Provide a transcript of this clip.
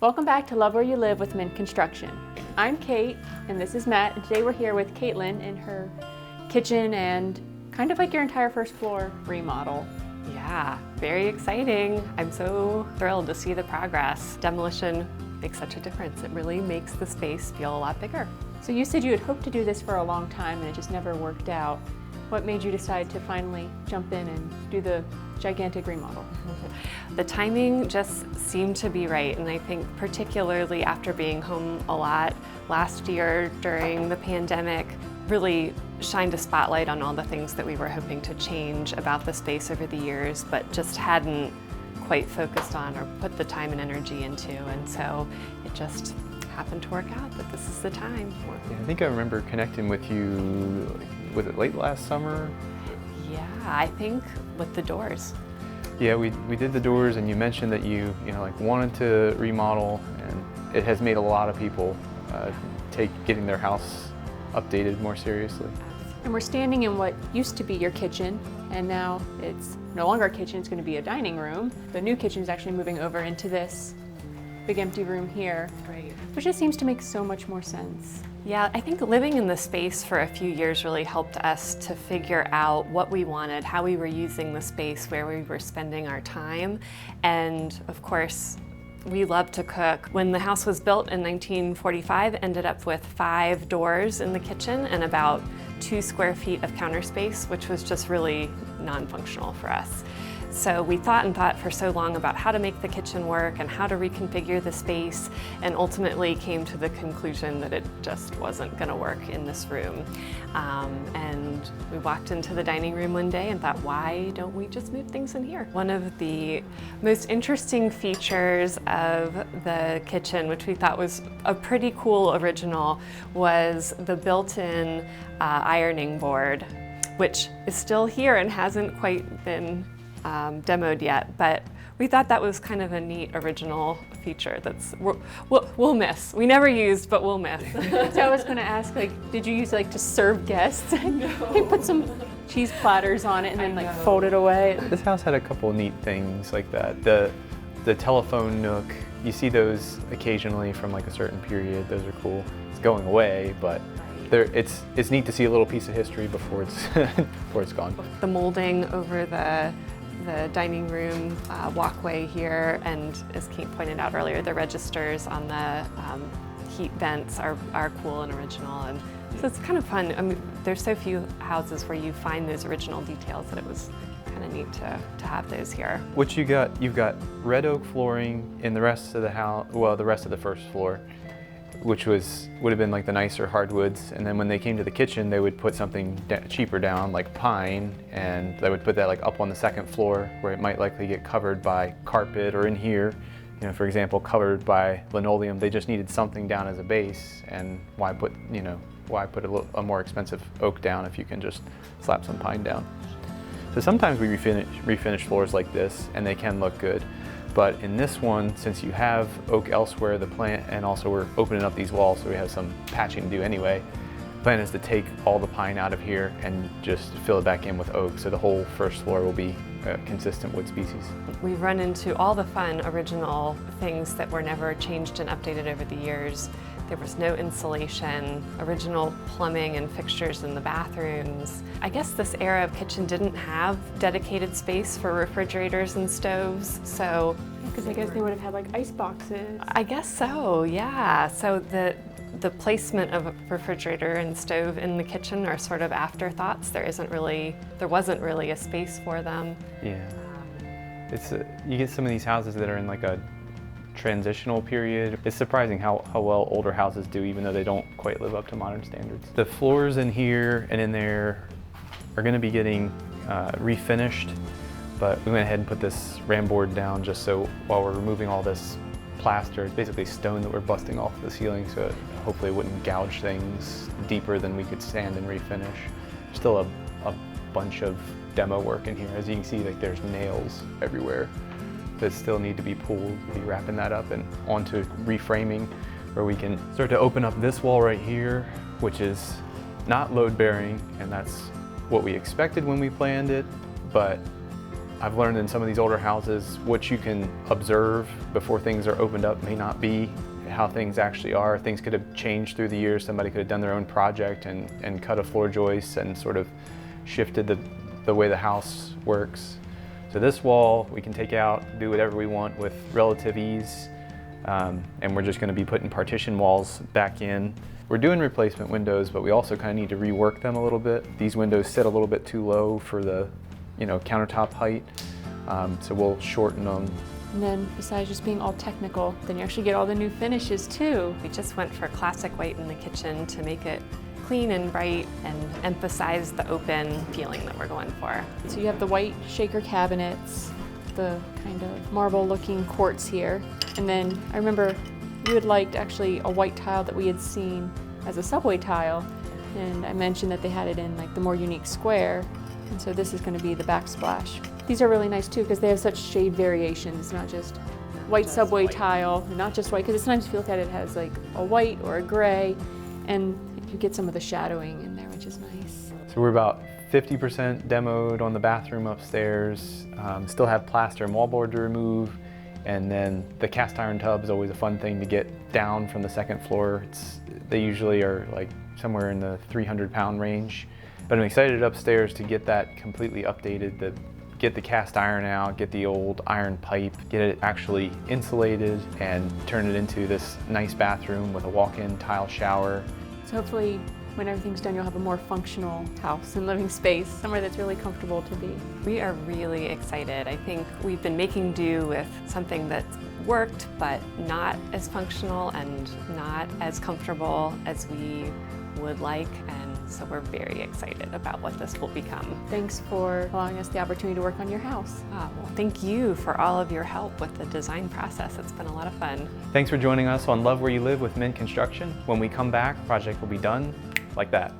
Welcome back to Love Where You Live with Mint Construction. I'm Kate and this is Matt, and today we're here with Caitlin in her kitchen and kind of like your entire first floor remodel. Yeah, very exciting. I'm so thrilled to see the progress. Demolition makes such a difference. It really makes the space feel a lot bigger. So you said you had hoped to do this for a long time and it just never worked out. What made you decide to finally jump in and do the gigantic remodel? The timing just seemed to be right, and I think particularly after being home a lot last year during the pandemic, really shined a spotlight on all the things that we were hoping to change about the space over the years, but just hadn't quite focused on or put the time and energy into, and so it just happened to work out that this is the time. Yeah, I think I remember connecting with you, was it late last summer? Yeah, I think with the doors. Yeah, we did the doors, and you mentioned that you wanted to remodel, and it has made a lot of people take getting their house updated more seriously. And we're standing in what used to be your kitchen, and now it's no longer a kitchen, it's going to be a dining room. The new kitchen is actually moving over into this big empty room here, Right. which just seems to make so much more sense. Yeah, I think living in the space for a few years really helped us to figure out what we wanted, how we were using the space, where we were spending our time, and of course, we love to cook. When the house was built in 1945, ended up with 5 doors in the kitchen and about 2 square feet of counter space, which was just really non-functional for us. So we thought for so long about how to make the kitchen work and how to reconfigure the space, and ultimately came to the conclusion that it just wasn't going to work in this room. And we walked into the dining room one day and thought, why don't we just move things in here? One of the most interesting features of the kitchen, which we thought was a pretty cool original, was the built-in ironing board, which is still here and hasn't quite been demoed yet, but we thought that was kind of a neat original feature that's we'll miss. We never used, but we'll miss. So I was going to ask, did you use to serve guests? They put some cheese platters on it and then fold it away. This house had a couple neat things like that. The telephone nook, you see those occasionally from a certain period. Those are cool. It's going away, but it's neat to see a little piece of history before it's gone. The molding over the dining room walkway here, and as Kate pointed out earlier, the registers on the heat vents are cool and original, and so it's kind of fun. I mean, there's so few houses where you find those original details that it was kind of neat to have those here. What you've got red oak flooring in the rest of the house, well, the rest of the first floor, which would have been the nicer hardwoods, and then when they came to the kitchen, they would put something cheaper down, like pine, and they would put that up on the second floor, where it might likely get covered by carpet, or in here, for example, covered by linoleum. They just needed something down as a base, and why put a more expensive oak down if you can just slap some pine down? So sometimes we refinish floors like this, and they can look good. But in this one, since you have oak elsewhere, the plan, and also we're opening up these walls, so we have some patching to do anyway, the plan is to take all the pine out of here and just fill it back in with oak, so the whole first floor will be consistent wood species. We've run into all the fun original things that were never changed and updated over the years. There was no insulation, original plumbing and fixtures in the bathrooms. I guess this era of kitchen didn't have dedicated space for refrigerators and stoves, so... Because I guess they would have had ice boxes. I guess so, yeah. So the placement of a refrigerator and stove in the kitchen are sort of afterthoughts. There wasn't really a space for them. Yeah. You get some of these houses that are in a transitional period. It's surprising how well older houses do, even though they don't quite live up to modern standards. The floors in here and in there are going to be getting refinished, but we went ahead and put this ram board down just so while we're removing all this plaster, it's basically stone that we're busting off the ceiling, so it hopefully wouldn't gouge things deeper than we could sand and refinish. Still a bunch of demo work in here. As you can see, there's nails everywhere that still need to be pulled. We'll be wrapping that up and onto reframing, where we can start to open up this wall right here, which is not load bearing, and that's what we expected when we planned it, but I've learned in some of these older houses, what you can observe before things are opened up may not be how things actually are. Things could have changed through the years. Somebody could have done their own project and cut a floor joist and sort of shifted the way the house works. So this wall we can take out, do whatever we want with relative ease, and we're just going to be putting partition walls back in. We're doing replacement windows, but we also kind of need to rework them a little bit. These windows sit a little bit too low for the countertop height, so we'll shorten them. And then besides just being all technical, then you actually get all the new finishes too. We just went for classic white in the kitchen to make it clean and bright and emphasize the open feeling that we're going for. So you have the white shaker cabinets, the kind of marble looking quartz here. And then I remember you had liked actually a white tile that we had seen as a subway tile. And I mentioned that they had it in like the more unique square. And so this is going to be the backsplash. These are really nice too because they have such shade variations, not just white subway tile, not just white, because sometimes if you look at it, it has like a white or a gray, and you get some of the shadowing in there, which is nice. So we're about 50% demoed on the bathroom upstairs. Still have plaster and wallboard to remove, and then the cast iron tub is always a fun thing to get down from the second floor. They usually are like somewhere in the 300-pound range. But I'm excited upstairs to get that completely updated, to get the cast iron out, get the old iron pipe, get it actually insulated, and turn it into this nice bathroom with a walk-in tile shower. So hopefully when everything's done, you'll have a more functional house and living space, somewhere that's really comfortable to be. We are really excited. I think we've been making do with something that's worked, but not as functional and not as comfortable as we would like, and so we're very excited about what this will become. Thanks for allowing us the opportunity to work on your house. Well, thank you for all of your help with the design process. It's been a lot of fun. Thanks for joining us on Love Where You Live with Min Construction. When we come back, the project will be done like that.